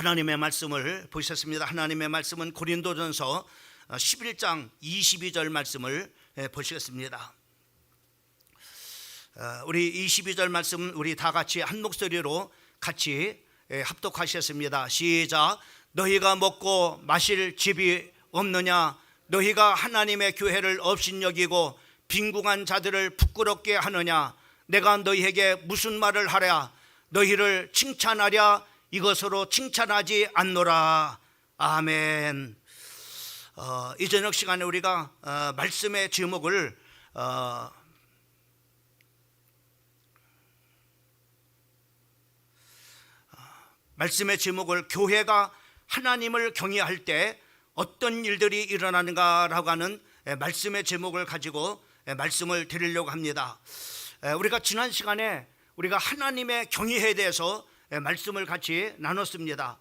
하나님의 말씀을 보셨습니다. 하나님의 말씀은 고린도전서 11장 22절 말씀을 보시겠습니다. 우리 22절 말씀 우리 다 같이 한 목소리로 같이 합독하셨습니다. 시작. 너희가 먹고 마실 집이 없느냐? 너희가 하나님의 교회를 업신여기고 빈궁한 자들을 부끄럽게 하느냐? 내가 너희에게 무슨 말을 하랴? 너희를 칭찬하랴? 이것으로 칭찬하지 않노라. 아멘. 이 저녁 시간에 우리가 말씀의 제목을 교회가 하나님을 경외할 때 어떤 일들이 일어나는가라고 하는 말씀의 제목을 가지고 말씀을 드리려고 합니다. 우리가 지난 시간에 우리가 하나님의 경외에 대해서 말씀을 같이 나눴습니다.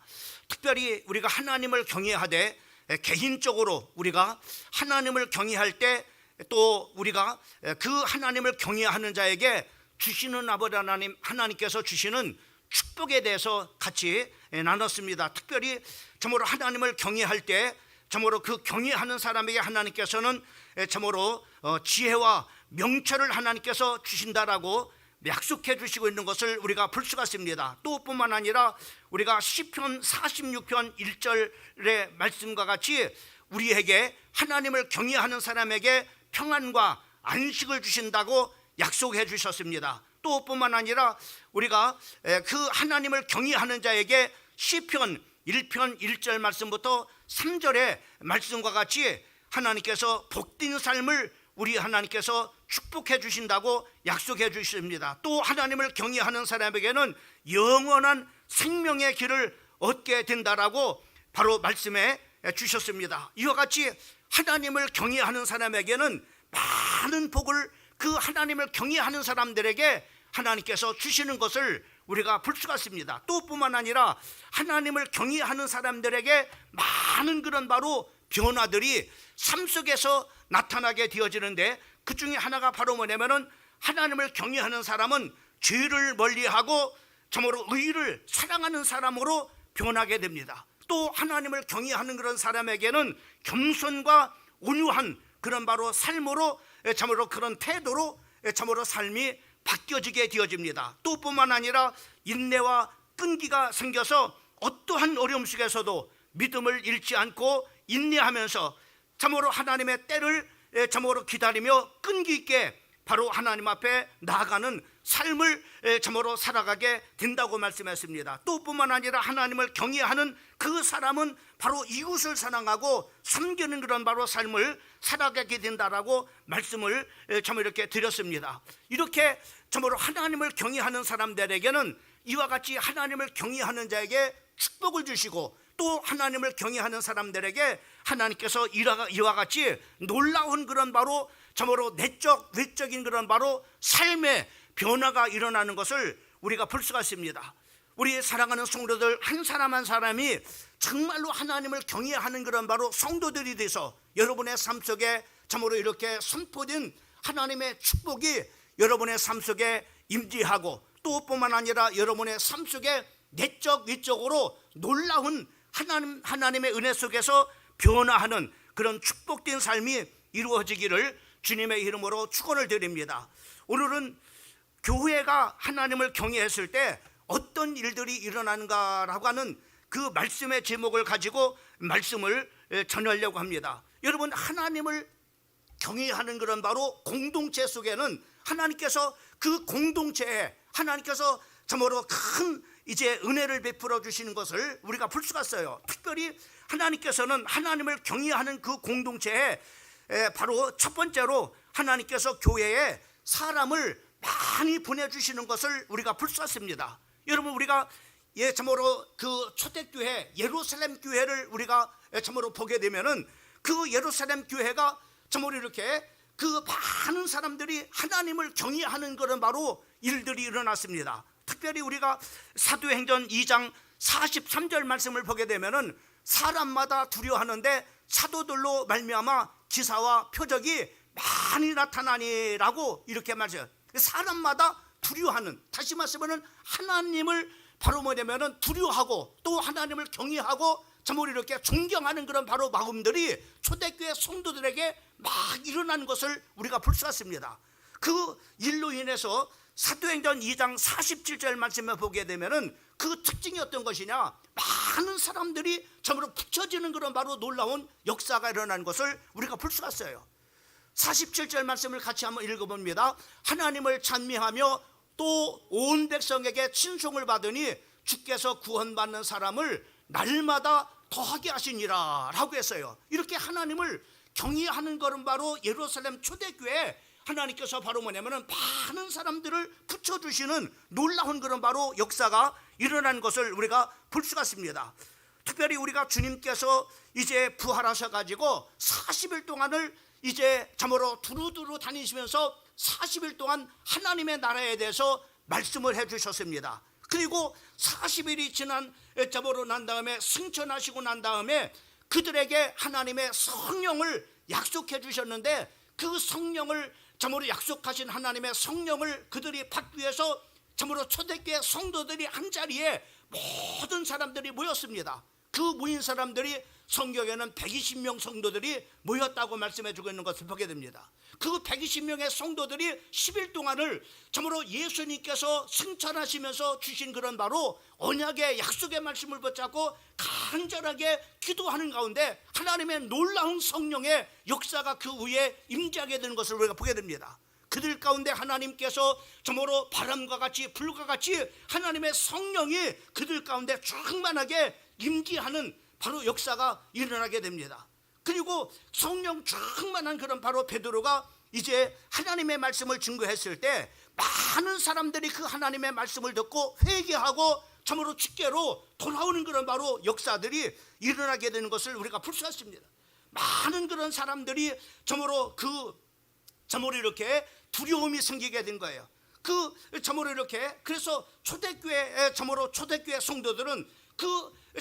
특별히 우리가 하나님을 경외하되 개인적으로 우리가 하나님을 경외할 때 또 우리가 그 하나님을 경외하는 자에게 주시는 아버지 하나님께서 주시는 축복에 대해서 같이 나눴습니다. 특별히 참으로 하나님을 경외할 때 참으로 그 경외하는 사람에게 하나님께서는 참으로 지혜와 명철을 하나님께서 주신다라고 약속해 주시고 있는 것을 우리가 볼 수가 있습니다. 또 뿐만 아니라 우리가 시편 46편 1절의 말씀과 같이 우리에게 하나님을 경외하는 사람에게 평안과 안식을 주신다고 약속해 주셨습니다. 또 뿐만 아니라 우리가 그 하나님을 경외하는 자에게 시편 1편 1절 말씀부터 3절의 말씀과 같이 하나님께서 복된 삶을 우리 하나님께서 축복해 주신다고 약속해 주십니다. 또 하나님을 경외하는 사람에게는 영원한 생명의 길을 얻게 된다라고 바로 말씀해 주셨습니다. 이와 같이 하나님을 경외하는 사람에게는 많은 복을 그 하나님을 경외하는 사람들에게 하나님께서 주시는 것을 우리가 볼 수가 있습니다. 또 뿐만 아니라 하나님을 경외하는 사람들에게 많은 그런 바로 변화들이 삶 속에서 나타나게 되어지는데 그 중에 하나가 바로 뭐냐면은 하나님을 경외하는 사람은 죄를 멀리하고 참으로 의를 사랑하는 사람으로 변하게 됩니다. 또 하나님을 경외하는 그런 사람에게는 겸손과 온유한 그런 바로 삶으로 참으로 그런 태도로 참으로 삶이 바뀌어지게 되어집니다. 또 뿐만 아니라 인내와 끈기가 생겨서 어떠한 어려움 속에서도 믿음을 잃지 않고 인내하면서 참으로 하나님의 때를 참으로 기다리며 끈기 있게 바로 하나님 앞에 나아가는 삶을 참으로 살아가게 된다고 말씀했습니다. 또 뿐만 아니라 하나님을 경외하는 그 사람은 바로 이웃을 사랑하고 섬기는 그런 바로 삶을 살아가게 된다라고 말씀을 참 이렇게 드렸습니다. 이렇게 참으로 하나님을 경외하는 사람들에게는 이와 같이 하나님을 경외하는 자에게 축복을 주시고 또 하나님을 경외하는 사람들에게 하나님께서 이와 같이 놀라운 그런 바로 참으로 내적 외적인 그런 바로 삶의 변화가 일어나는 것을 우리가 볼 수가 있습니다. 우리 사랑하는 성도들 한 사람 한 사람이 정말로 하나님을 경외하는 그런 바로 성도들이 돼서 여러분의 삶 속에 참으로 이렇게 선포된 하나님의 축복이 여러분의 삶 속에 임재하고 또 뿐만 아니라 여러분의 삶 속에 내적 위적으로 놀라운 하나님의 은혜 속에서 변화하는 그런 축복된 삶이 이루어지기를 주님의 이름으로 축원을 드립니다. 오늘은 교회가 하나님을 경외했을 때 어떤 일들이 일어나는가라고 하는 그 말씀의 제목을 가지고 말씀을 전하려고 합니다. 여러분, 하나님을 경외하는 그런 바로 공동체 속에는 하나님께서 그 공동체에 하나님께서 참으로 큰 이제 은혜를 베풀어 주시는 것을 우리가 볼 수가 있어요. 특별히 하나님께서는 하나님을 경외하는 그 공동체에 바로 첫 번째로 하나님께서 교회에 사람을 많이 보내주시는 것을 우리가 볼 수 있습니다. 여러분, 우리가 참으로 그 초대교회 예루살렘 교회를 우리가 참으로 보게 되면은 그 예루살렘 교회가 참으로 이렇게 그 많은 사람들이 하나님을 경외하는 그런 바로 일들이 일어났습니다. 특별히 우리가 사도행전 2장 43절 말씀을 보게 되면은 사람마다 두려워하는데 사도들로 말미암아 기사와 표적이 많이 나타나니라고 이렇게 말해요. 사람마다 두려워하는, 다시 말씀하면 하나님을 바로 뭐냐면은 두려워하고 또 하나님을 경외하고 참으로 이렇게 존경하는 그런 바로 마음들이 초대교회 성도들에게 막 일어나는 것을 우리가 볼 수 있습니다. 그 일로 인해서 사도행전 2장 47절 말씀을 보게 되면은 그 특징이 어떤 것이냐, 많은 사람들이 참으로 붙여지는 그런 바로 놀라운 역사가 일어나는 것을 우리가 볼 수가 있어요. 47절 말씀을 같이 한번 읽어봅니다. 하나님을 찬미하며 또 온 백성에게 친송을 받으니 주께서 구원받는 사람을 날마다 더하게 하시니라 라고 했어요. 이렇게 하나님을 경외하는 것은 바로 예루살렘 초대교회 하나님께서 바로 뭐냐면은 많은 사람들을 붙여주시는 놀라운 그런 바로 역사가 일어난 것을 우리가 볼 수가 있습니다. 특별히 우리가 주님께서 이제 부활하셔가지고 40일 동안을 이제 참으로 두루두루 다니시면서 40일 동안 하나님의 나라에 대해서 말씀을 해주셨습니다. 그리고 40일이 지난 참으로 난 다음에 승천하시고 난 다음에 그들에게 하나님의 성령을 약속해 주셨는데, 그 성령을 참으로 약속하신 하나님의 성령을 그들이 받기 위해서 참으로 초대교회 성도들이 한자리에 모든 사람들이 모였습니다. 그 모인 사람들이 성경에는 120명 성도들이 모였다고 말씀해 주고 있는 것을 보게 됩니다. 그 120명의 성도들이 10일 동안을 참으로 예수님께서 승천하시면서 주신 그런 바로 언약의 약속의 말씀을 붙잡고 간절하게 기도하는 가운데 하나님의 놀라운 성령의 역사가 그 위에 임재하게 되는 것을 우리가 보게 됩니다. 그들 가운데 하나님께서 참으로 바람과 같이 불과 같이 하나님의 성령이 그들 가운데 충만하게 임재하는 바로 역사가 일어나게 됩니다. 그리고 성령 충만한 그런 바로 베드로가 이제 하나님의 말씀을 증거했을 때 많은 사람들이 그 하나님의 말씀을 듣고 회개하고 참으로 주께로 돌아오는 그런 바로 역사들이 일어나게 되는 것을 우리가 볼 수 있습니다. 많은 그런 사람들이 참으로 이렇게 두려움이 생기게 된 거예요. 참으로 이렇게 그래서 초대교회 성도들은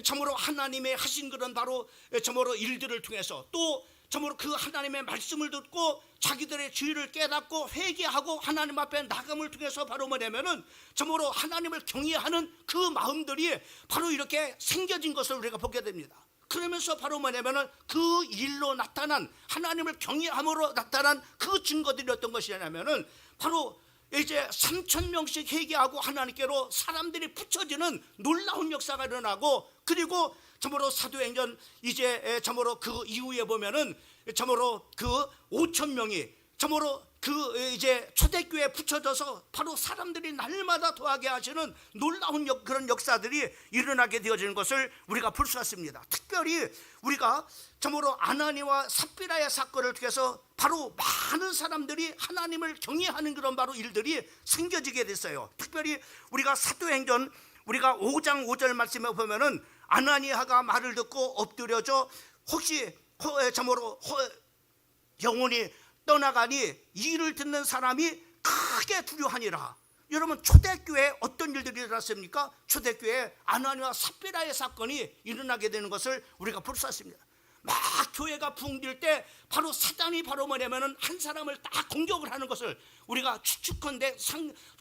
참으로 하나님의 하신 그런 바로 참으로 일들을 통해서 또 참으로 그 하나님의 말씀을 듣고 자기들의 죄를 깨닫고 회개하고 하나님 앞에 나감을 통해서 바로 뭐냐면은 참으로 하나님을 경외하는 그 마음들이 바로 이렇게 생겨진 것을 우리가 보게 됩니다. 그러면서 바로 뭐냐면은 그 일로 나타난 하나님을 경외함으로 나타난 그 증거들이 어떤 것이냐면은 바로 이제 3,000명씩 회개하고 하나님께로 사람들이 붙여지는 놀라운 역사가 일어나고, 그리고 참으로 사도행전 이제 참으로 그 이후에 보면은 참으로 그 5,000명이 참으로 이제 초대교회에 붙여져서 바로 사람들이 날마다 더하게 하시는 놀라운 그런 역사들이 일어나게 되어지는 것을 우리가 볼 수 있습니다. 특별히 우리가 참으로 아나니와 삽비라의 사건을 통해서 바로 많은 사람들이 하나님을 경외하는 그런 바로 일들이 생겨지게 됐어요. 특별히 우리가 사도행전 우리가 5장 5절 말씀에 보면은 아나니아가 말을 듣고 엎드려져 혹시 참으로 영혼이 떠나가니 이를 듣는 사람이 크게 두려워하니라. 여러분, 초대교회에 어떤 일들이 일어났습니까? 초대교회에 아나니와 삽비라의 사건이 일어나게 되는 것을 우리가 볼 수 있습니다. 막 교회가 붕괴될 때 바로 사단이 바로 뭐냐면은 한 사람을 딱 공격을 하는 것을 우리가 추측컨대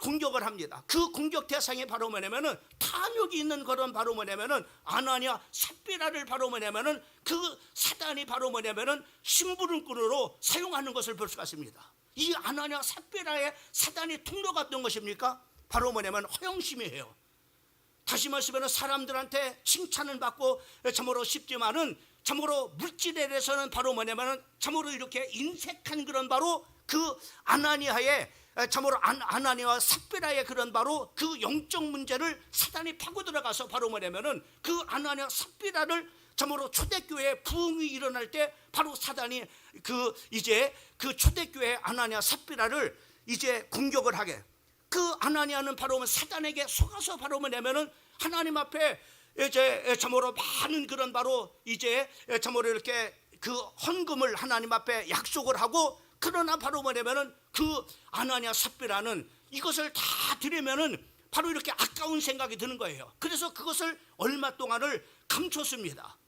공격을 합니다. 그 공격 대상이 바로 뭐냐면은 탐욕이 있는 그런 바로 뭐냐면은 아나니아 삽비라를 바로 뭐냐면은 그 사단이 바로 뭐냐면은 심부름꾼으로 사용하는 것을 볼 수가 있습니다. 이 아나니아 삽비라의 사단이 통로가 어떤 것입니까? 바로 뭐냐면 허영심이에요. 다시 말하면 사람들한테 칭찬을 받고 참으로 쉽지만은 참으로 물질에 대해서는 바로 뭐냐면 참으로 이렇게 인색한 그런 바로 그 아나니아의 참으로 아나니아와 삽비라의 그런 바로 그 영적 문제를 사단이 파고 들어가서 바로 뭐냐면은 그 아나니아 삽비라를 참으로 초대교회에 부흥이 일어날 때 바로 사단이 이제 그 초대교회 아나니아 삽비라를 이제 공격을 하게, 그 아나니아는 바로 사단에게 속아서 바로 뭐냐면은 하나님 앞에 이제 참으로 많은 그런 바로 이제 참으로 이렇게 그 헌금을 하나님 앞에 약속을 하고, 그러나 바로 뭐냐면은 그 아나니아 삽비라는 이것을 다 드리면은 바로 이렇게 아까운 생각이 드는 거예요. 그래서 그것을 얼마 동안을 감췄습니다.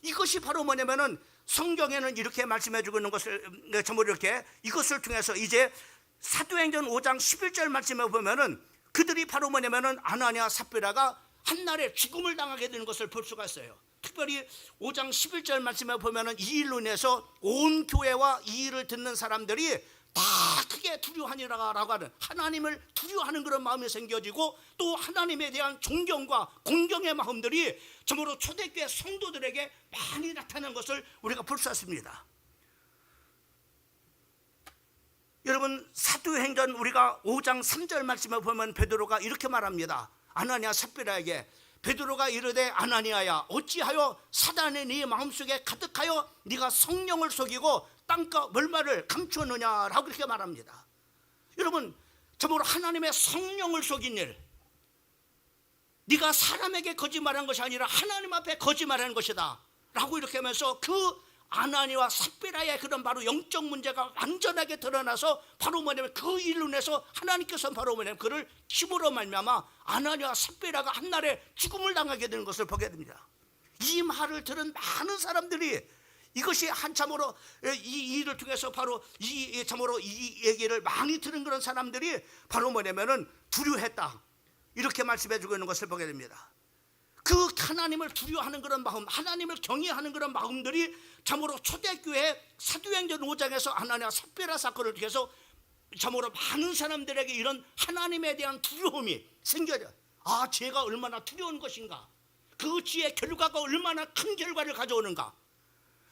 이것이 바로 뭐냐면은 성경에는 이렇게 말씀해 주고 있는 것을 참으로 이렇게 이것을 통해서 이제 사도행전 5장 11절 말씀에 보면은 그들이 바로 뭐냐면은 아나니아 삽비라가 한날에 죽음을 당하게 되는 것을 볼 수가 있어요. 특별히 5장 11절 말씀에 보면은 이 일로 인해서 온 교회와 이 일을 듣는 사람들이 다 크게 두려워하니라라고 하는, 하나님을 두려워하는 그런 마음이 생겨지고 또 하나님에 대한 존경과 공경의 마음들이 정말로 초대교회 성도들에게 많이 나타나는 것을 우리가 볼 수 있습니다. 여러분, 사도행전 우리가 5장 3절 말씀에 보면 베드로가 이렇게 말합니다. 아나니아 삽비라에게 베드로가 이르되 아나니아야 어찌하여 사단이 네 마음속에 가득하여 네가 성령을 속이고 땅과 멀마를 감추었느냐라고 그렇게 말합니다. 여러분, 정말 하나님의 성령을 속인 일, 네가 사람에게 거짓말한 것이 아니라 하나님 앞에 거짓말하는 것이다 라고 이렇게 하면서 그 아나니와 삽비라의 그런 바로 영적 문제가 완전하게 드러나서 바로 뭐냐면 그 일로 인해서 하나님께서 바로 뭐냐면 그를 힘으로 말미암아 아나니와 삽비라가 한날에 죽음을 당하게 되는 것을 보게 됩니다. 이 말을 들은 많은 사람들이 이것이 한참으로 이 일을 통해서 바로 참으로 이 얘기를 많이 들은 그런 사람들이 바로 뭐냐면은 두려워했다 이렇게 말씀해 주고 있는 것을 보게 됩니다. 그 하나님을 두려워하는 그런 마음, 하나님을 경외하는 그런 마음들이 참으로 초대교회 사도행전 5장에서 아나니아 삽비라 사건을 통해서 참으로 많은 사람들에게 이런 하나님에 대한 두려움이 생겨져. 아, 죄가 얼마나 두려운 것인가, 그 죄의 결과가 얼마나 큰 결과를 가져오는가,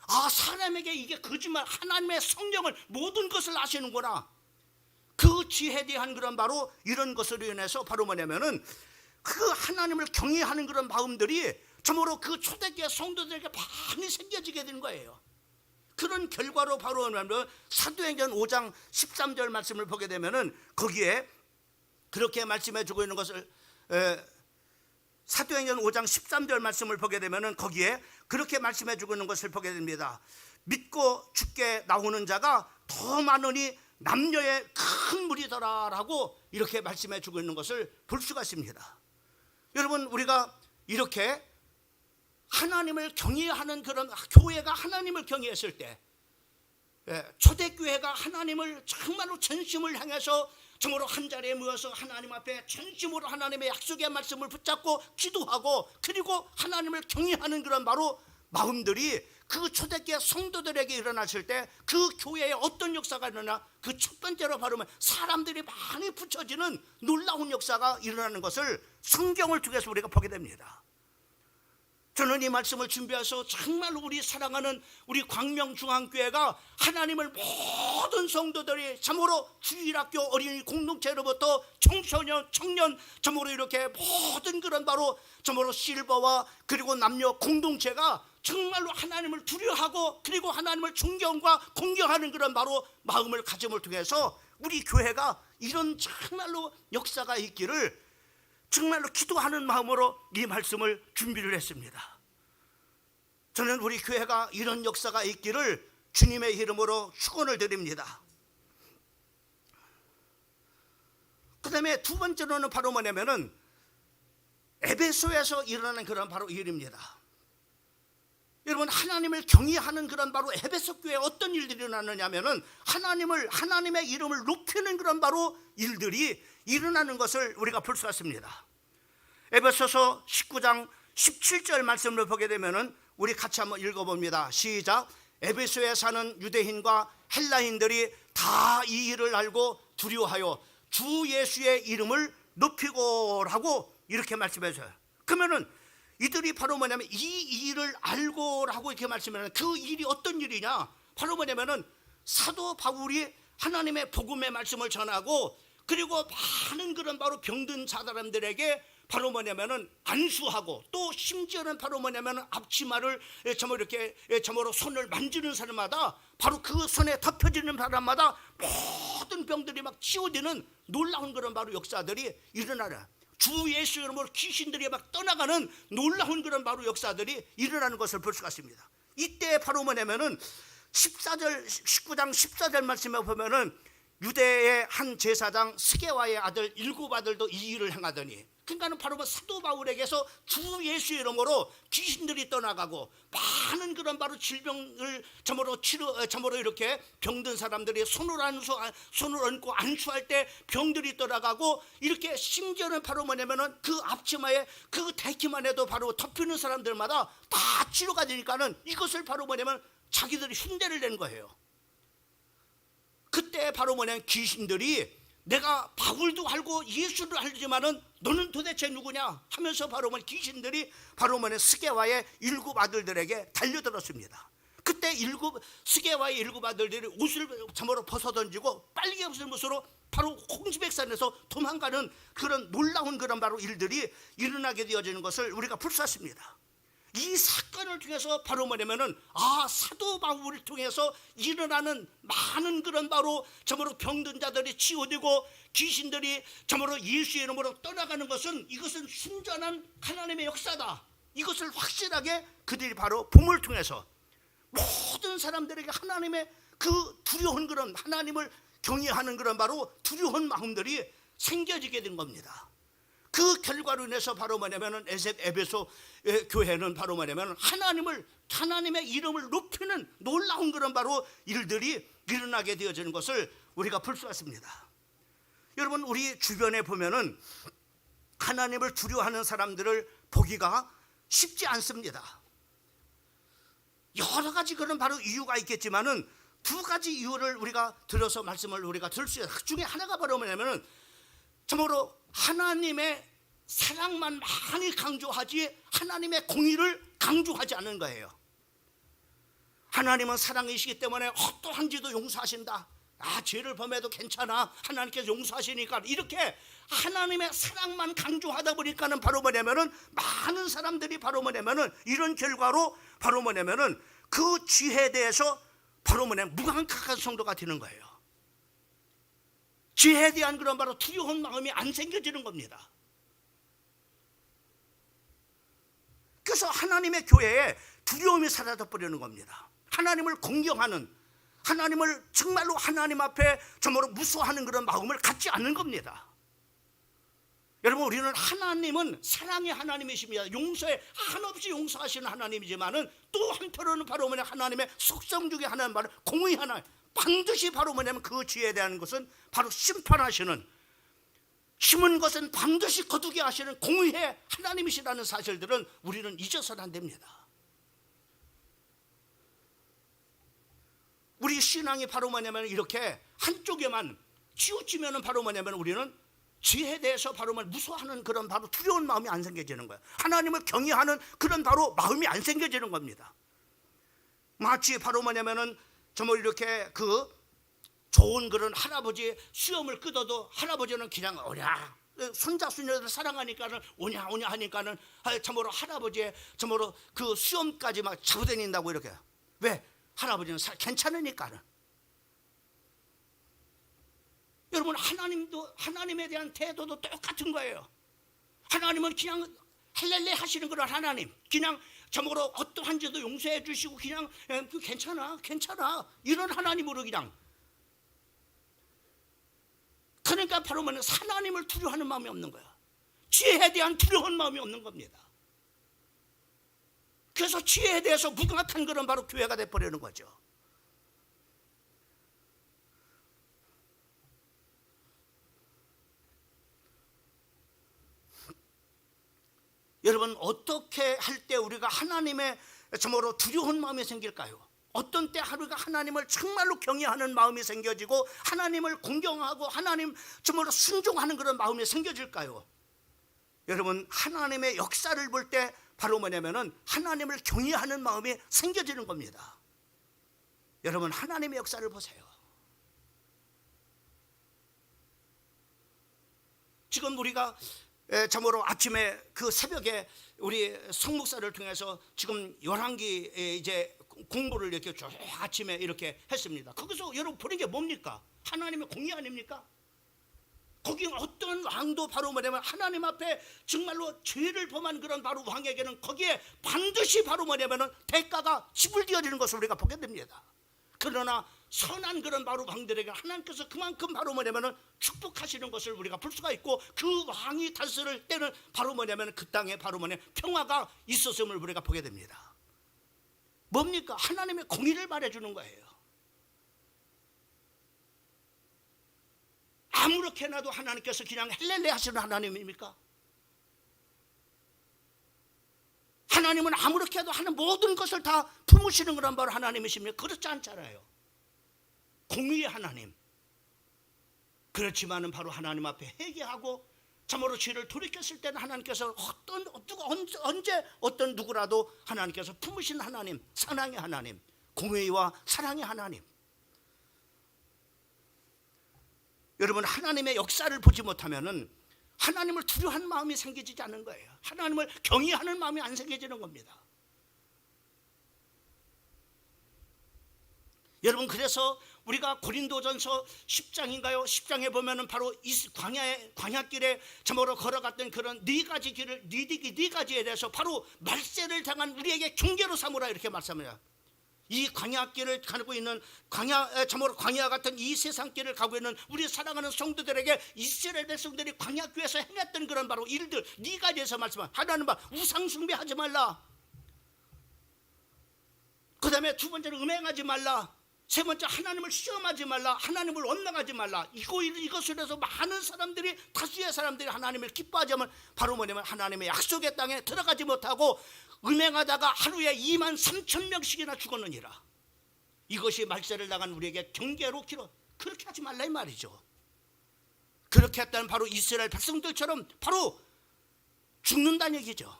아, 사람에게 이게 거짓말, 하나님의 성령을 모든 것을 아시는구나, 그 죄에 대한 그런 바로 이런 것으로 인해서 바로 뭐냐면은 그 하나님을 경외하는 그런 마음들이 참으로 그 초대교회 성도들에게 많이 생겨지게 된 거예요. 그런 결과로 바로 사도행전 5장 13절 말씀을 보게 되면은 거기에 그렇게 말씀해 주고 있는 것을, 사도행전 5장 13절 말씀을 보게 되면은 거기에 그렇게 말씀해 주고 있는 것을 보게 됩니다. 믿고 죽게 나오는 자가 더 많으니 남녀의 큰 무리더라라고 이렇게 말씀해 주고 있는 것을 볼 수가 있습니다. 여러분, 우리가 이렇게 하나님을 경외하는 그런 교회가 하나님을 경외했을 때, 초대교회가 하나님을 정말로 전심을 향해서 정말로 한 자리에 모여서 하나님 앞에 전심으로 하나님의 약속의 말씀을 붙잡고 기도하고 그리고 하나님을 경외하는 그런 바로 마음들이 그 초대교회 성도들에게 일어났을 때 그 교회에 어떤 역사가 일어나, 그 첫 번째로 바로 사람들이 많이 붙여지는 놀라운 역사가 일어나는 것을 성경을 통해서 우리가 보게 됩니다. 저는 이 말씀을 준비해서 정말 우리 사랑하는 우리 광명중앙교회가 하나님을 모든 성도들이 참으로 주일학교 어린이 공동체로부터 청소년, 청년, 참으로 이렇게 모든 그런 바로 참으로 실버와 그리고 남녀 공동체가 정말로 하나님을 두려워하고 그리고 하나님을 존경과 공경하는 그런 바로 마음을 가짐을 통해서 우리 교회가 이런 정말로 역사가 있기를 정말로 기도하는 마음으로 이 말씀을 준비를 했습니다. 저는 우리 교회가 이런 역사가 있기를 주님의 이름으로 축원을 드립니다. 그 다음에 두 번째로는 바로 뭐냐면은 에베소에서 일어나는 그런 바로 일입니다. 여러분, 하나님을 경외하는 그런 바로 에베소 교회에 어떤 일들이 일어나느냐면은 하나님의 이름을 높이는 그런 바로 일들이 일어나는 것을 우리가 볼 수가 있습니다. 에베소서 19장 17절 말씀을 보게 되면은 우리 같이 한번 읽어봅니다. 시작. 에베소에 사는 유대인과 헬라인들이 다 이 일을 알고 두려워하여 주 예수의 이름을 높이고라고 이렇게 말씀해줘요. 그러면은 이들이 바로 뭐냐면 이 일을 알고라고 이렇게 말씀하는 그 일이 어떤 일이냐? 바로 뭐냐면은 사도 바울이 하나님의 복음의 말씀을 전하고 그리고 많은 그런 바로 병든 사람들에게 바로 뭐냐면은 안수하고 또 심지어는 바로 뭐냐면은 앞치마를 참으로 이렇게 참으로 손을 만지는 사람마다 바로 그 손에 덮여지는 사람마다 모든 병들이 막 치유되는 놀라운 그런 바로 역사들이 일어나라. 주 예수 이름으로 귀신들이 막 떠나가는 놀라운 그런 바로 역사들이 일어나는 것을 볼 수가 있습니다. 이때 바로 뭐냐면은 19장 14절 말씀에 보면은 유대의 한 제사장 스게와의 아들 일곱 아들도 이 일을 행하더니, 그러니까는 바로 사도 바울에게서 주 예수 이름으로 귀신들이 떠나가고 많은 그런 바로 질병을 점으로 이렇게 병든 사람들이 손을 얹고 안수할 때 병들이 떠나가고, 이렇게 심지어는 바로 뭐냐면은 그 앞치마에 그 대기만 해도 바로 덮이는 사람들마다 다 치료가 되니까는 이것을 바로 뭐냐면 자기들이 흉내를 낸 거예요. 그때 바로 뭐냐면 귀신들이 내가 바울도 알고 예수를 알지만은 너는 도대체 누구냐 하면서 바로 귀신들이 바로 스게와의 일곱 아들들에게 달려들었습니다. 그때 스게와의 일곱 아들들이 옷을 참으로 벗어던지고 빨개벗은 옷으로 바로 홍지백산에서 도망가는 그런 놀라운 그런 바로 일들이 일어나게 되어지는 것을 우리가 불사십니다. 이 사건을 통해서 바로 뭐냐면은 사도 바울을 통해서 일어나는 많은 그런 바로 점으로 병든 자들이 치유되고 귀신들이 점으로 예수 이름으로 떠나가는 것은, 이것은 순전한 하나님의 역사다. 이것을 확실하게 그들이 바로 봄을 통해서 모든 사람들에게 하나님의 그 두려운 그런, 하나님을 경외하는 그런 바로 두려운 마음들이 생겨지게 된 겁니다. 그 결과로 인해서 바로 뭐냐면은 에베소 교회는 바로 뭐냐면 하나님의 이름을 높이는 놀라운 그런 바로 일들이 일어나게 되어지는 것을 우리가 볼 수 있습니다. 여러분, 우리 주변에 보면은 하나님을 두려워하는 사람들을 보기가 쉽지 않습니다. 여러 가지 그런 바로 이유가 있겠지만은 두 가지 이유를 우리가 들어서 말씀을 우리가 들을 수 있어요. 그 중에 하나가 바로 뭐냐면은 참으로 하나님의 사랑만 많이 강조하지 하나님의 공의를 강조하지 않는 거예요. 하나님은 사랑이시기 때문에 어떠한 지도 용서하신다. 죄를 범해도 괜찮아, 하나님께서 용서하시니까, 이렇게 하나님의 사랑만 강조하다 보니까는 바로 뭐냐면은 많은 사람들이 바로 뭐냐면은 이런 결과로 바로 뭐냐면은 그 죄에 대해서 바로 뭐냐면 무감각한 성도가 되는 거예요. 죄에 대한 그런 바로 두려운 마음이 안 생겨지는 겁니다. 그래서 하나님의 교회에 두려움이 사라져 버리는 겁니다. 하나님을 공경하는, 하나님을 정말로 하나님 앞에 정말로 무서워하는 그런 마음을 갖지 않는 겁니다. 여러분, 우리는 하나님은 사랑의 하나님이십니다. 용서에 한없이 용서하시는 하나님이지만은 또 한편으로는 바로 뭐냐, 하나님의 속성 중에 하나는 바로 공의 하나님, 반드시 바로 뭐냐면 그 죄에 대한 것은 바로 심판하시는, 심은 것은 반드시 거두게 하시는 공의의 하나님이시라는 사실들은 우리는 잊어서는 안 됩니다. 우리 신앙이 바로 뭐냐면 이렇게 한쪽에만 치우치면은 바로 뭐냐면 우리는 죄에 대해서 바로 무서워하는 그런 바로 두려운 마음이 안 생겨지는 거예요. 하나님을 경외하는 그런 바로 마음이 안 생겨지는 겁니다. 마치 바로 뭐냐면은 정말 이렇게 그 좋은 그런 할아버지 수염을 끊어도 할아버지는 그냥 오냐, 손자 손녀들 사랑하니까는 오냐 하니까는 참으로 할아버지의 참으로 그 수염까지 막 잡아다닌다고 이렇게. 왜? 할아버지는 괜찮으니까는. 여러분, 하나님에 대한 태도도 똑같은 거예요. 하나님은 그냥 할렐레 하시는 그런 하나님, 그냥 참으로 어떠한 죄도 용서해 주시고 그냥 괜찮아 이런 하나님으로 그냥. 그러니까 바로 뭐냐, 하나님을 두려워하는 마음이 없는 거야. 죄에 대한 두려운 마음이 없는 겁니다. 그래서 죄에 대해서 무감각한 그런 바로 교회가 돼버리는 거죠. 여러분, 어떻게 할 때 우리가 하나님의 정말로 두려운 마음이 생길까요? 어떤 때 하루가 하나님을 정말로 경외하는 마음이 생겨지고 하나님을 공경하고 하나님 정말로 순종하는 그런 마음이 생겨질까요? 여러분, 하나님의 역사를 볼 때 바로 뭐냐면은 하나님을 경외하는 마음이 생겨지는 겁니다. 여러분, 하나님의 역사를 보세요. 지금 우리가 참으로 아침에 그 새벽에 우리 성목사를 통해서 지금 열왕기 이제 공부를 이렇게 쭉 아침에 이렇게 했습니다. 거기서 여러분 보는 게 뭡니까? 하나님의 공의 아닙니까? 거기 어떤 왕도 바로 뭐냐면 하나님 앞에 정말로 죄를 범한 그런 바로 왕에게는 거기에 반드시 바로 뭐냐면은 대가가 지불되어지는 것을 우리가 보게 됩니다. 그러나 선한 그런 바로 왕들에게 하나님께서 그만큼 바로 뭐냐면은 축복하시는 것을 우리가 볼 수가 있고, 그 왕이 다스릴 때는 바로 뭐냐면 그 땅에 바로 뭐냐 평화가 있었음을 우리가 보게 됩니다. 뭡니까? 하나님의 공의를 말해주는 거예요. 아무렇게 놔도 하나님께서 그냥 헬렐레 하시는 하나님입니까? 하나님은 아무렇게 해도 하는 모든 것을 다 품으시는 그런 바로 하나님이십니까? 그렇지 않잖아요. 공의의 하나님. 그렇지만은 바로 하나님 앞에 회개하고 참으로 죄를 돌이켰을 때는 하나님께서 언제 어떤 누구라도 하나님께서 품으신 하나님, 사랑의 하나님, 공의와 사랑의 하나님. 여러분, 하나님의 역사를 보지 못하면은 하나님을 두려워하는 마음이 생기지 않는 거예요. 하나님을 경외하는 마음이 안 생겨지는 겁니다. 여러분, 그래서 우리가 고린도전서 10장인가요? 10장에 보면은 바로 이 광야길에 참으로 걸어갔던 그런 네 가지 길을, 네 가지에 대해서 바로 말세를 당한 우리에게 경계로 삼으라 이렇게 말씀합니다. 이 광야길을 가고 있는 참으로 광야 같은 이 세상길을 가고 있는 우리 사랑하는 성도들에게 이스라엘 백성들이 광야길에서 행했던 그런 바로 일들 네 가지에서 말씀합니다. 하나님 봐, 우상 숭배하지 말라. 그 다음에 두 번째는 음행하지 말라. 세 번째, 하나님을 시험하지 말라. 하나님을 원망하지 말라. 이것을 해서 많은 사람들이, 다수의 사람들이 하나님을 기뻐하자면 바로 뭐냐면 하나님의 약속의 땅에 들어가지 못하고 음행하다가 하루에 23,000명씩이나 죽었느니라. 이것이 말세를 나간 우리에게 경계로 길어. 그렇게 하지 말라 이 말이죠. 그렇게 했다는 바로 이스라엘 백성들처럼 바로 죽는다는 얘기죠.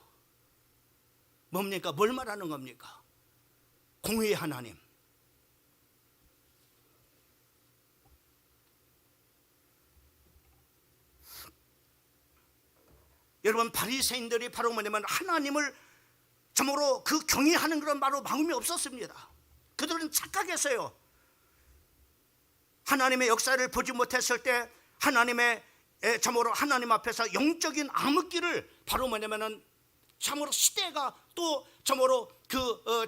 뭡니까? 뭘 말하는 겁니까? 공의의 하나님. 여러분, 바리새인들이 바로 뭐냐면 하나님을 참으로 그 경외하는 그런 바로 마음이 없었습니다. 그들은 착각했어요. 하나님의 역사를 보지 못했을 때 참으로 하나님 앞에서 영적인 암흑기를 바로 뭐냐면은 참으로 시대가 또 참으로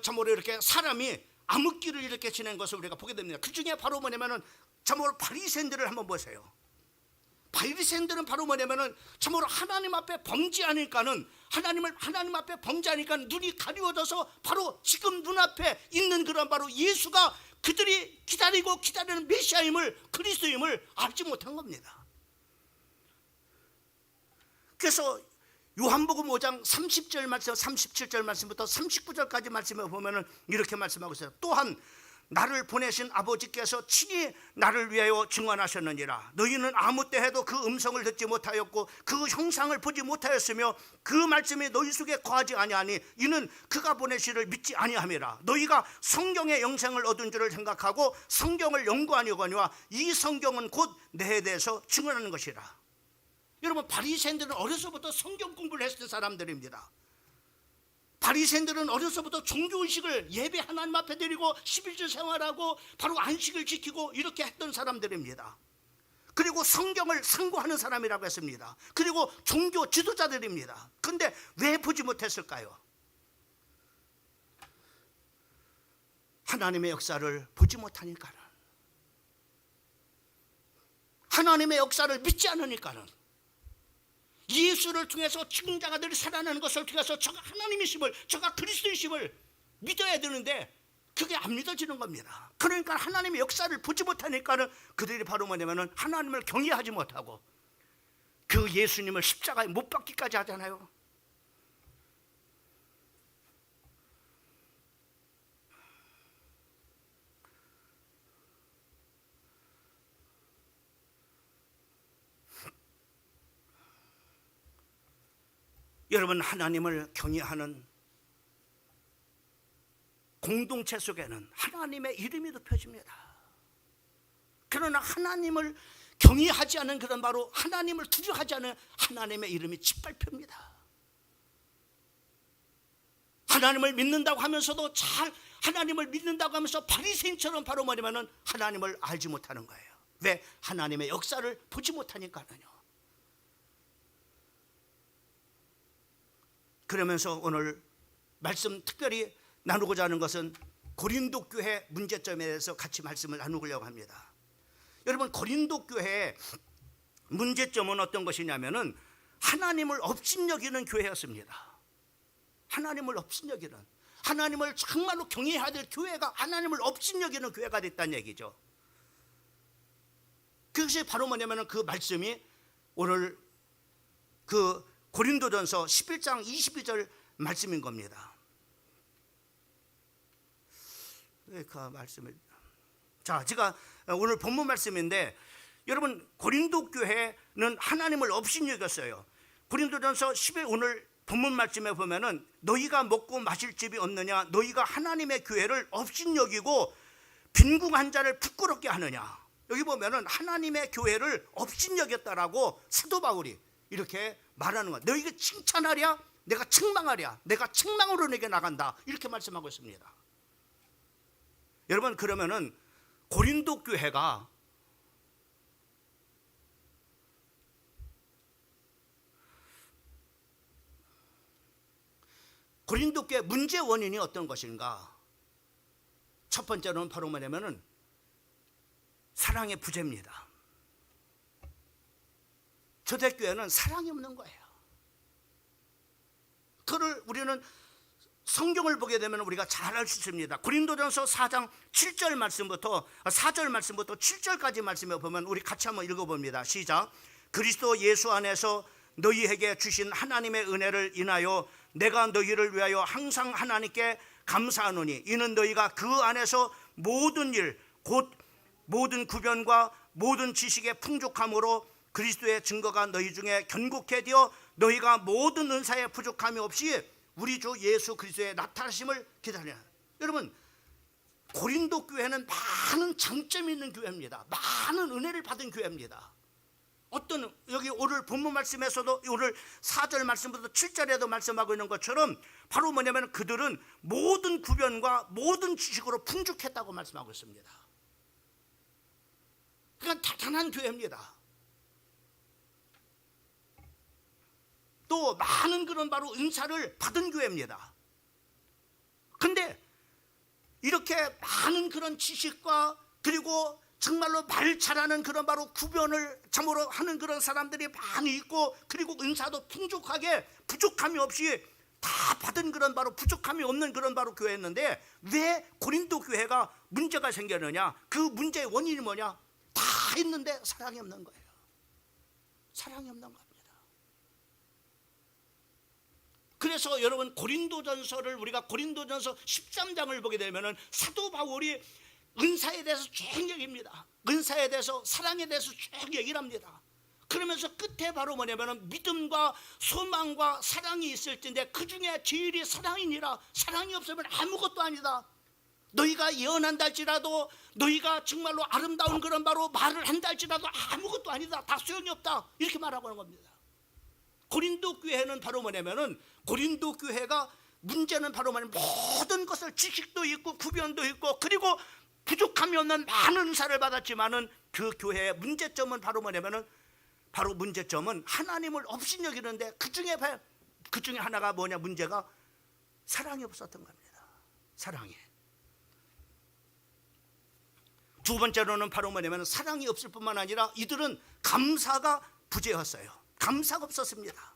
참으로 이렇게 사람이 암흑기를 이렇게 지낸 것을 우리가 보게 됩니다. 그 중에 바로 뭐냐면은 참으로 바리새인들을 한번 보세요. 바리새인들은 바로 뭐냐면은 참으로 하나님 앞에 범죄하니까는 하나님 앞에 범죄하니까 눈이 가리워져서 바로 지금 눈앞에 있는 그런 바로 예수가 그들이 기다리는 메시아임을, 그리스도임을 알지 못한 겁니다. 그래서 요한복음 5장 30절 말씀, 37절 말씀부터 39절까지 말씀에 보면은 이렇게 말씀하고 있어요. 또한 나를 보내신 아버지께서 친히 나를 위하여 증언하셨느니라. 너희는 아무 때 해도 그 음성을 듣지 못하였고 그 형상을 보지 못하였으며 그 말씀이 너희 속에 거하지 아니하니 이는 그가 보내시를 믿지 아니함이라. 너희가 성경의 영생을 얻은 줄을 생각하고 성경을 연구하려거니와 이 성경은 곧 내에 대해서 증언하는 것이라. 여러분, 바리새인들은 어려서부터 성경 공부를 했던 사람들입니다. 바리새인들은 어려서부터 종교의식을 예배 하나님 앞에 드리고 11조 생활하고 바로 안식을 지키고 이렇게 했던 사람들입니다. 그리고 성경을 상고하는 사람이라고 했습니다. 그리고 종교 지도자들입니다. 그런데 왜 보지 못했을까요? 하나님의 역사를 보지 못하니까는, 하나님의 역사를 믿지 않으니까는, 예수를 통해서 증자가들이 살아나는 것을 통해서 저가 하나님이심을, 저가 그리스도이심을 믿어야 되는데 그게 안 믿어지는 겁니다. 그러니까 하나님의 역사를 보지 못하니까는 그들이 바로 뭐냐면은 하나님을 경외하지 못하고 그 예수님을 십자가에 못 박기까지 하잖아요. 여러분, 하나님을 경외하는 공동체 속에는 하나님의 이름이 높여집니다. 그러나 하나님을 경외하지 않은 그런 바로 하나님을 두려워하지 않은 하나님의 이름이 짓밟힙니다. 하나님을 믿는다고 하면서도 하나님을 믿는다고 하면서 바리새인처럼 바로 뭐냐면은 하나님을 알지 못하는 거예요. 왜? 하나님의 역사를 보지 못하니까는요. 그러면서 오늘 말씀 특별히 나누고자 하는 것은 고린도 교회 문제점에 대해서 같이 말씀을 나누려고 합니다. 여러분, 고린도 교회의 문제점은 어떤 것이냐면은 하나님을 업신여기는 교회였습니다. 하나님을 업신여기는, 하나님을 정말로 경외해야 될 교회가 하나님을 업신여기는 교회가 됐다는 얘기죠. 그것이 바로 뭐냐면은 그 말씀이 오늘 그 고린도전서 11장 22절 말씀인 겁니다. 그 말씀을, 자, 제가 오늘 본문 말씀인데, 여러분, 고린도 교회는 하나님을 업신여겼어요. 고린도전서 11 오늘 본문 말씀에 보면은 너희가 먹고 마실 집이 없느냐, 너희가 하나님의 교회를 업신여기고 빈궁한 자를 부끄럽게 하느냐. 여기 보면은 하나님의 교회를 업신여겼다라고 사도 바울이 이렇게 말하는 거야. 너희가 칭찬하랴, 내가 책망하랴, 내가 책망으로 내게 나간다, 이렇게 말씀하고 있습니다. 여러분, 그러면은 고린도 교회가 고린도 교회 문제 원인이 어떤 것인가? 첫 번째로는 바로 뭐냐면은 사랑의 부재입니다. 초대교회는 사랑이 없는 거예요. 그를 우리는 성경을 보게 되면 우리가 잘 알 수 있습니다. 고린도전서 4장 7절 말씀부터 4절 말씀부터 7절까지 말씀에 보면 우리 같이 한번 읽어봅니다. 시작. 그리스도 예수 안에서 너희에게 주신 하나님의 은혜를 인하여 내가 너희를 위하여 항상 하나님께 감사하노니 이는 너희가 그 안에서 모든 일 곧 모든 구변과 모든 지식의 풍족함으로 그리스도의 증거가 너희 중에 견고케 되어 너희가 모든 은사에 부족함이 없이 우리 주 예수 그리스도의 나타나심을 기다리라. 여러분, 고린도 교회는 많은 장점이 있는 교회입니다. 많은 은혜를 받은 교회입니다. 어떤, 여기 오늘 본문 말씀에서도 오늘 4절 말씀부터 7절에도 말씀하고 있는 것처럼 바로 뭐냐면 그들은 모든 구변과 모든 지식으로 풍족했다고 말씀하고 있습니다. 그러니까 대단한 교회입니다. 또 많은 그런 바로 은사를 받은 교회입니다. 근데 이렇게 많은 그런 지식과 그리고 정말로 말 잘하는 그런 바로 구변을 참으로 하는 그런 사람들이 많이 있고 그리고 은사도 풍족하게 부족함이 없이 다 받은 그런 바로 부족함이 없는 그런 바로 교회였는데 왜 고린도 교회가 문제가 생겼느냐? 그 문제의 원인이 뭐냐? 다 있는데 사랑이 없는 거예요. 사랑이 없는 겁니다. 그래서 여러분, 고린도전서를 우리가 고린도전서 13장을 보게 되면은 사도 바울이 은사에 대해서 쭉 얘기합니다. 은사에 대해서, 사랑에 대해서 쭉 얘기를 합니다. 그러면서 끝에 바로 뭐냐면은 믿음과 소망과 사랑이 있을 텐데 그 중에 제일이 사랑이니라. 사랑이 없으면 아무것도 아니다. 너희가 예언한다 할지라도, 너희가 정말로 아름다운 그런 바로 말을 한다 할지라도 아무것도 아니다. 다 소용이 없다. 이렇게 말하고 하는 겁니다. 고린도 교회는 바로 뭐냐면은 고린도 교회가 문제는 바로 뭐냐면 모든 것을 지식도 있고 구변도 있고 그리고 부족함이 없는 많은 은사를 받았지만은 그 교회의 문제점은 바로 뭐냐면은 바로 문제점은 하나님을 업신여기는데 그 중에 하나가 뭐냐? 문제가 사랑이 없었던 겁니다. 사랑이. 두 번째로는 바로 뭐냐면 사랑이 없을 뿐만 아니라 이들은 감사가 부재였어요. 감사가 없었습니다.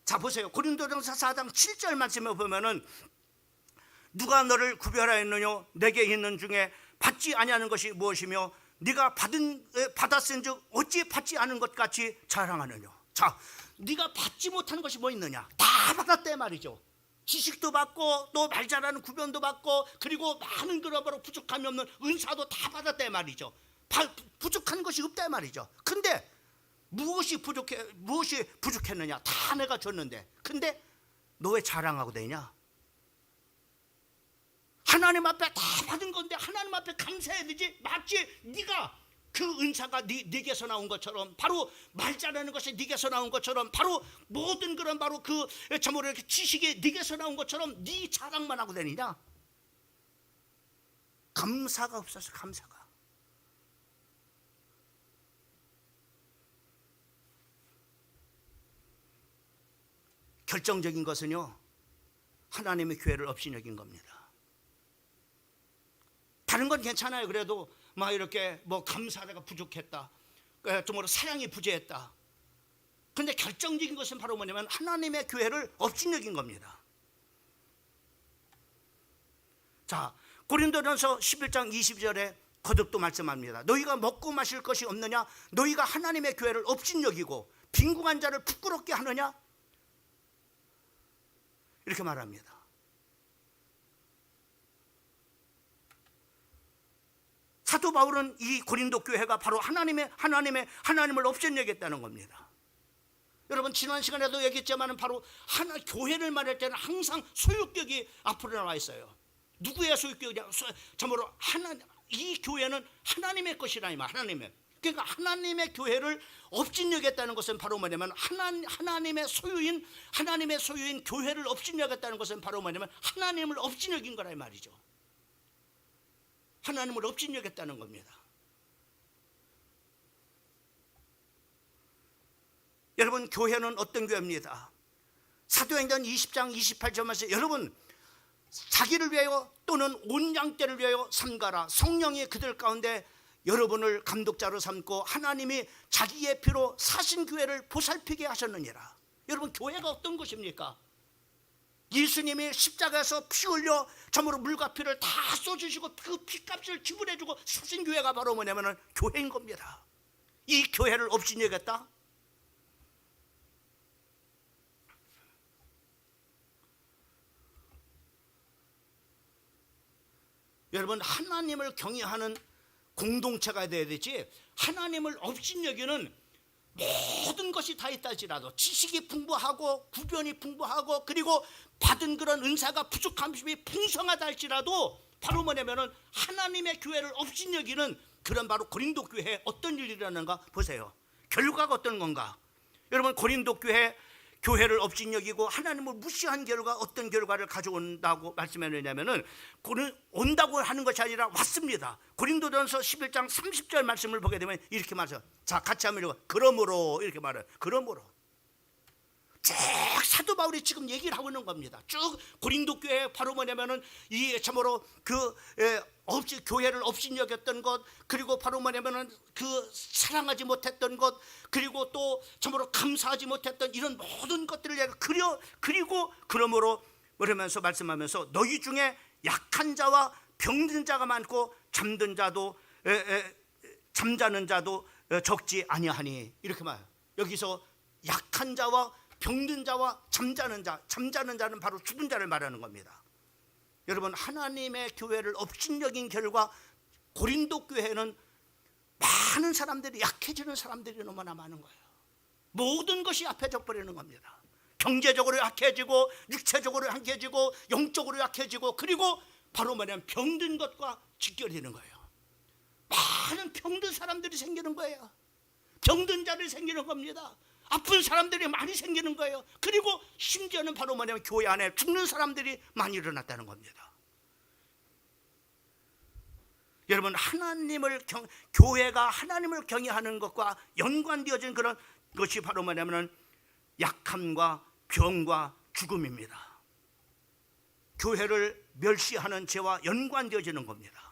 자, 보세요. 고린도전서 4장 7절 말씀에 보면은 누가 너를 구별하였느냐? 내게 있는 중에 받지 아니하는 것이 무엇이며 네가 받았은즉 어찌 받지 않은 것 같이 자랑하느냐? 자, 네가 받지 못하는 것이 뭐 있느냐? 다 받았대 말이죠. 지식도 받고 또 말 잘하는 구변도 받고 그리고 많은 그런 바로 부족함이 없는 은사도 다 받았대 말이죠. 부족한 것이 없다 말이죠. 근데 무엇이 부족했느냐? 다 내가 줬는데. 근데 너 왜 자랑하고 다니냐? 하나님 앞에 다 받은 건데 하나님 앞에 감사해야 되지. 마치 네가 그 은사가 네게서 나온 것처럼, 바로 말 잘하는 것이 네게서 나온 것처럼, 바로 모든 그런 바로 그 참으로 이렇게 지식이 네게서 나온 것처럼 네 자랑만 하고 다니냐? 감사가 없어서. 감사가. 결정적인 것은요, 하나님의 교회를 업신여긴 겁니다. 다른 건 괜찮아요. 그래도 막 이렇게 뭐 감사가 부족했다, 좀 사랑이 부재했다. 그런데 결정적인 것은 바로 뭐냐면 하나님의 교회를 업신여긴 겁니다. 자, 고린도전서 11장 20절에 거듭도 말씀합니다. 너희가 먹고 마실 것이 없느냐? 너희가 하나님의 교회를 업신여기고 빈궁한 자를 부끄럽게 하느냐? 이렇게 말합니다. 사도 바울은 이 고린도 교회가 바로 하나님을 업신여겼다는 겁니다. 여러분, 지난 시간에도 얘기했지만 바로 교회를 말할 때는 항상 소유격이 앞으로 나와 있어요. 누구의 소유격이냐? 참으로 이 교회는 하나님의 것이라 이 말. 그러니까 하나님의 교회를 업신여겼다는 것은 바로 뭐냐면 하나님의 소유인 교회를 업신여겼다는 것은 바로 뭐냐면 하나님을 업신여긴 거라 이 말이죠. 하나님을 업신여겼다는 겁니다. 여러분, 교회는 어떤 교회입니다. 사도행전 20장 28절 말씀, 여러분 자기를 위하여 또는 온 양떼를 위하여 삼가라. 성령이 그들 가운데 여러분을 감독자로 삼고 하나님이 자기의 피로 사신 교회를 보살피게 하셨느니라. 여러분, 교회가 어떤 것입니까? 예수님이 십자가에서 피 흘려 참으로 물과 피를 다 쏟으시고 그 피값을 지불해주고 사신 교회가 바로 뭐냐면 교회인 겁니다. 이 교회를 업신여겼다? 여러분, 하나님을 경외하는 공동체가 되어야 되지, 하나님을 업신여기는 모든 것이 다 있다 할지라도 지식이 풍부하고 구변이 풍부하고 그리고 받은 그런 은사가 부족함이 풍성하다 할지라도 바로 뭐냐면은 하나님의 교회를 업신여기는 그런 바로 고린도 교회에 어떤 일이 일어나는가 보세요. 결과가 어떤 건가? 여러분, 고린도 교회를 업신여기고 하나님을 무시한 결과 어떤 결과를 가져온다고 말씀했느냐면은 온다고 하는 것이 아니라 왔습니다. 고린도전서 11장 30절 말씀을 보게 되면 이렇게 말해요. 자, 같이 한번 읽어. 그러므로 이렇게 말해요. 그러므로 쭉 사도 바울이 지금 얘기를 하고 있는 겁니다. 쭉 고린도 교회 바로 뭐냐면은 이 참으로 교회를 업신여겼던 것, 그리고 바로 뭐냐면은 그 사랑하지 못했던 것, 그리고 또 참으로 감사하지 못했던 이런 모든 것들을 그리고 그러므로 그러면서 말씀하면서 너희 중에 약한 자와 병든 자가 많고 잠자는 자도 적지 아니하니, 이렇게 말해요. 여기서 약한 자와 병든 자와 잠자는 자는 바로 죽은 자를 말하는 겁니다. 여러분, 하나님의 교회를 업신여긴 결과 고린도 교회는 많은 사람들이 약해지는 사람들이 너무나 많은 거예요. 모든 것이 약해져 버리는 겁니다. 경제적으로 약해지고 육체적으로 약해지고 영적으로 약해지고 그리고 바로 뭐냐면 병든 것과 직결되는 거예요. 많은 병든 사람들이 생기는 거예요. 병든 자들이 생기는 겁니다. 아픈 사람들이 많이 생기는 거예요. 그리고 심지어는 바로 뭐냐면 교회 안에 죽는 사람들이 많이 일어났다는 겁니다. 여러분, 교회가 하나님을 경외하는 것과 연관되어진 그런 것이 바로 뭐냐면 약함과 병과 죽음입니다. 교회를 멸시하는 죄와 연관되어지는 겁니다.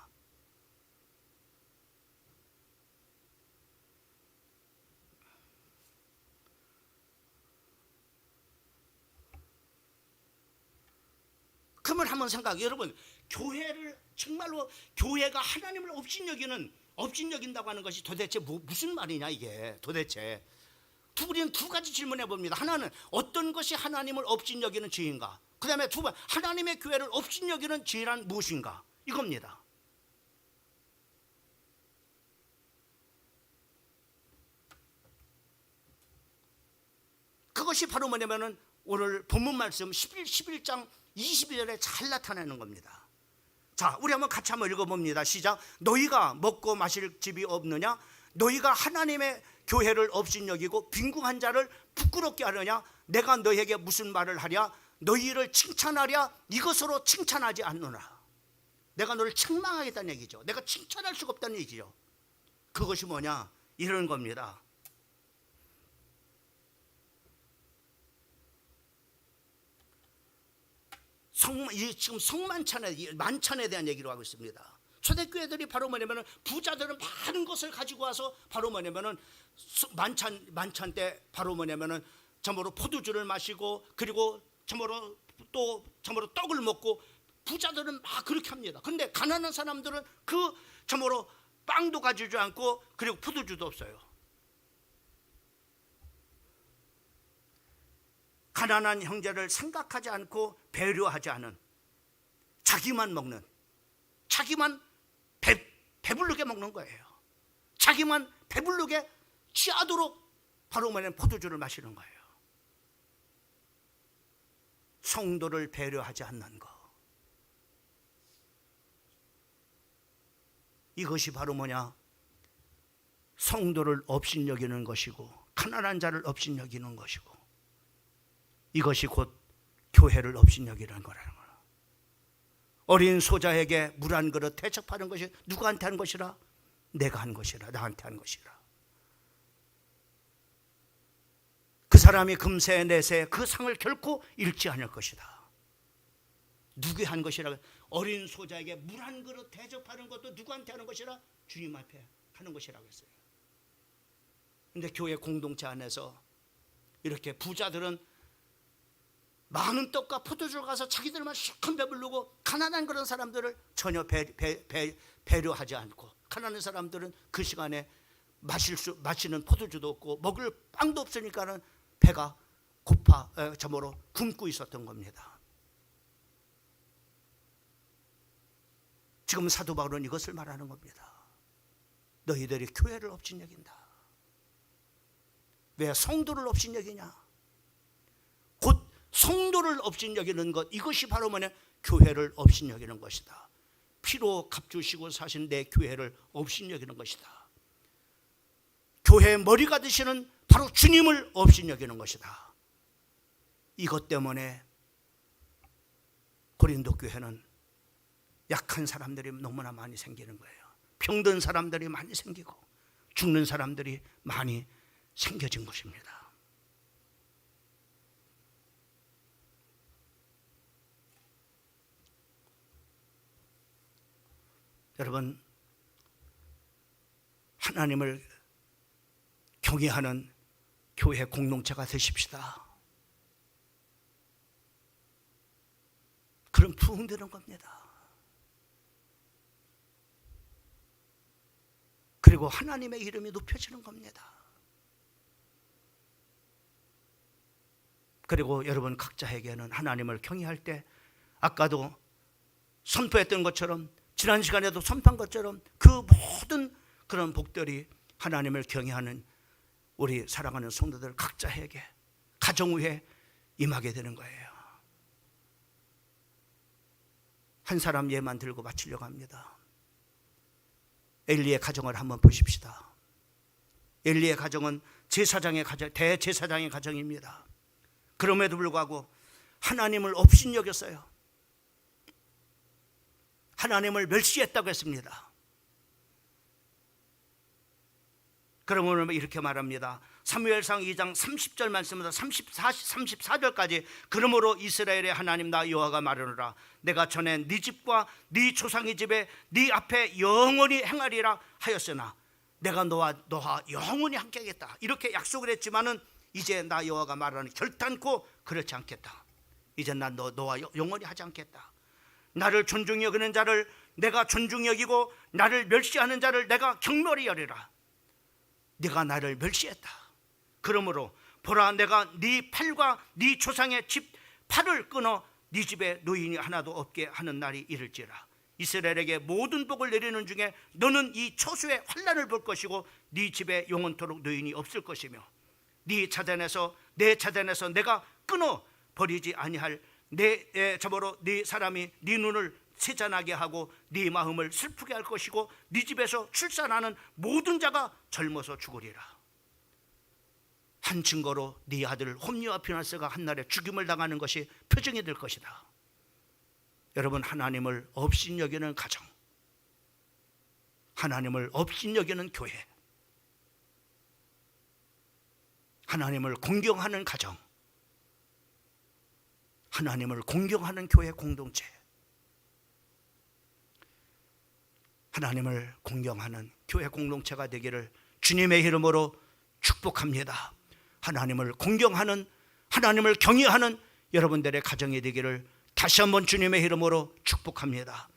그러면 한번 생각해요. 여러분, 정말로 교회가 하나님을 업신여긴다고 하는 것이 도대체 무슨 말이냐 이게 도대체. 우리는 두 가지 질문해 봅니다. 하나는 어떤 것이 하나님을 업신여기는 죄인가? 그 다음에 두 번, 하나님의 교회를 업신여기는 죄란 무엇인가? 이겁니다. 그것이 바로 뭐냐면은 오늘 본문 말씀 11장 22절에 잘 나타내는 겁니다. 자, 우리 같이 한번 읽어봅니다. 시작. 너희가 먹고 마실 집이 없느냐? 너희가 하나님의 교회를 업신여기고 빈궁한 자를 부끄럽게 하느냐? 내가 너희에게 무슨 말을 하랴? 너희를 칭찬하랴? 이것으로 칭찬하지 않노라. 내가 너를 책망하겠다는 얘기죠. 내가 칭찬할 수가 없다는 얘기죠. 그것이 뭐냐? 이런 겁니다. 지금 만찬에 대한 얘기를 하고 있습니다. 초대교회들이 바로 뭐냐면은 부자들은 많은 것을 가지고 와서 바로 뭐냐면은 만찬 때 바로 뭐냐면은 참으로 포도주를 마시고 그리고 참으로 떡을 먹고 부자들은 막 그렇게 합니다. 그런데 가난한 사람들은 그 참으로 빵도 가지지 않고 그리고 포도주도 없어요. 가난한 형제를 생각하지 않고 배려하지 않은, 자기만 먹는, 자기만 배부르게 먹는 거예요. 자기만 배부르게 취하도록 바로 뭐냐면 포도주를 마시는 거예요. 성도를 배려하지 않는 것, 이것이 바로 뭐냐? 성도를 업신여기는 것이고 가난한 자를 업신여기는 것이고, 이것이 곧 교회를 업신여기는 거라는 거예요. 어린 소자에게 물 한 그릇 대접하는 것이 누구한테 한 것이라? 내가 한 것이라, 나한테 한 것이라. 그 사람이 금세 내세 그 상을 결코 잃지 않을 것이다. 누구에 한 것이라? 어린 소자에게 물 한 그릇 대접하는 것도 누구한테 하는 것이라? 주님 앞에 하는 것이라고 했어요. 그런데 교회 공동체 안에서 이렇게 부자들은 많은 떡과 포도주를 가서 자기들만 실컷 배부르고, 가난한 그런 사람들을 전혀 배려하지 않고, 가난한 사람들은 그 시간에 마시는 포도주도 없고 먹을 빵도 없으니까는 배가 고파 저모로 굶고 있었던 겁니다. 지금 사도 바울은 이것을 말하는 겁니다. 너희들이 교회를 업신여긴다. 왜 성도를 업신여기냐? 곧 성도를 업신여기는 것, 이것이 바로 뭐냐? 교회를 업신여기는 것이다. 피로 값주시고 사신 내 교회를 업신여기는 것이다. 교회의 머리가 되시는 바로 주님을 업신여기는 것이다. 이것 때문에 고린도 교회는 약한 사람들이 너무나 많이 생기는 거예요. 병든 사람들이 많이 생기고 죽는 사람들이 많이 생겨진 것입니다. 여러분, 하나님을 경외하는 교회 공동체가 되십시다. 그럼 부흥되는 겁니다. 그리고 하나님의 이름이 높여지는 겁니다. 그리고 여러분 각자에게는 하나님을 경외할 때 아까도 선포했던 것처럼, 지난 시간에도 선포한 것처럼 그 모든 그런 복들이 하나님을 경외하는 우리 사랑하는 성도들 각자에게 가정 후에 임하게 되는 거예요. 한 사람 예만 들고 마치려고 합니다. 엘리의 가정을 한번 보십시다. 엘리의 가정은 제사장의 가정, 대제사장의 가정입니다. 그럼에도 불구하고 하나님을 업신여겼어요. 하나님을 멸시했다고 했습니다. 그러면 이렇게 말합니다. 사무엘상 2장 30절 말씀부터 34절까지 그러므로 이스라엘의 하나님 나 여호와가 말하노라 내가 전에 네 집과 네 조상의 집에 네 앞에 영원히 행하리라 하였으나 내가 너와 영원히 함께하겠다 이렇게 약속을 했지만은 이제 나 여호와가 말하는 결단코 그렇지 않겠다. 이제 난 너와 영원히 하지 않겠다. 나를 존중히 여기는 자를 내가 존중히 여기고 나를 멸시하는 자를 내가 경멸히 여리라. 네가 나를 멸시했다. 그러므로 보라 내가 네 팔과 네 조상의 집 팔을 끊어 네 집에 노인이 하나도 없게 하는 날이 이를지라. 이스라엘에게 모든 복을 내리는 중에 너는 이 초수의 환난을 볼 것이고 네 집에 영원토록 노인이 없을 것이며 네 자손에서 내 자손에서 내가 끊어 버리지 아니할 내 저보로 네 사람이 네 눈을 세잔하게 하고 네 마음을 슬프게 할 것이고 네 집에서 출산하는 모든 자가 젊어서 죽으리라. 한 증거로 네 아들 홈리와 피나스가 한날에 죽임을 당하는 것이 표징이 될 것이다. 여러분 하나님을 업신여기는 가정, 하나님을 업신여기는 교회, 하나님을 공경하는 가정, 하나님을 공경하는 교회 공동체, 하나님을 공경하는 교회 공동체가 되기를 주님의 이름으로 축복합니다. 하나님을 공경하는, 하나님을 경외하는 여러분들의 가정이 되기를 다시 한번 주님의 이름으로 축복합니다.